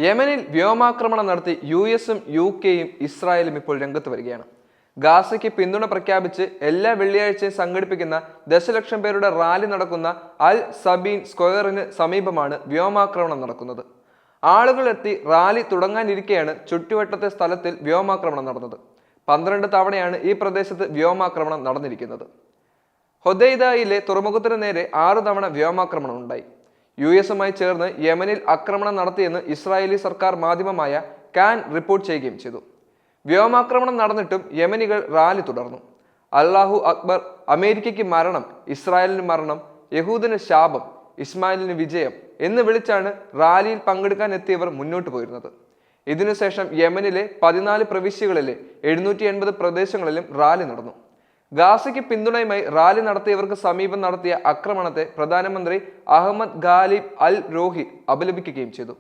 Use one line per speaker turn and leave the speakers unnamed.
യമനിൽ വ്യോമാക്രമണം നടത്തി യുഎസും യുകെയും ഇസ്രായേലും ഇപ്പോൾ രംഗത്ത് വരികയാണ്. ഗാസയ്ക്ക് പിന്തുണ പ്രഖ്യാപിച്ച് എല്ലാ വെള്ളിയാഴ്ചയും സംഘടിപ്പിക്കുന്ന ദശലക്ഷം പേരുടെ റാലി നടക്കുന്ന അൽ സബീൻ സ്ക്വയറിന് സമീപമാണ് വ്യോമാക്രമണം നടക്കുന്നത്. ആളുകൾ എത്തി റാലി തുടങ്ങാനിരിക്കെയാണ് ചുറ്റുവട്ടത്തെ സ്ഥലത്തിൽ വ്യോമാക്രമണം നടന്നത്. 12 തവണയാണ് ഈ പ്രദേശത്ത് വ്യോമാക്രമണം നടന്നിരിക്കുന്നത്. ഹൊദൈദയിലെ തുറമുഖത്തിന് നേരെ 6 തവണ വ്യോമാക്രമണം ഉണ്ടായി. യുഎസുമായി ചേർന്ന് യമനിൽ ആക്രമണം നടത്തിയെന്ന് ഇസ്രായേലി സർക്കാർ മാധ്യമമായ കാൻ റിപ്പോർട്ട് ചെയ്യുകയും ചെയ്തു. വ്യോമാക്രമണം നടന്നിട്ടും യമനികൾ റാലി തുടർന്നു. അല്ലാഹു അക്ബർ, അമേരിക്കയ്ക്ക് മരണം, ഇസ്രായേലിന് മരണം, യഹൂദിന് ശാപം, ഇസ്മായിലിന് വിജയം എന്ന് വിളിച്ചാണ് റാലിയിൽ പങ്കെടുക്കാൻ എത്തിയവർ മുന്നോട്ട് പോയിരുന്നത്. ഇതിനുശേഷം യമനിലെ 14 പ്രവിശ്യകളിലെ 780 പ്രദേശങ്ങളിലും റാലി നടന്നു. ഗാസയ്ക്ക് പിന്തുണയുമായി റാലി നടത്തിയവർക്ക് സമീപം നടത്തിയ ആക്രമണത്തെ പ്രധാനമന്ത്രി അഹമ്മദ് ഖാലിബ് അൽ റോഹി അപലപിക്കുകയും ചെയ്തു.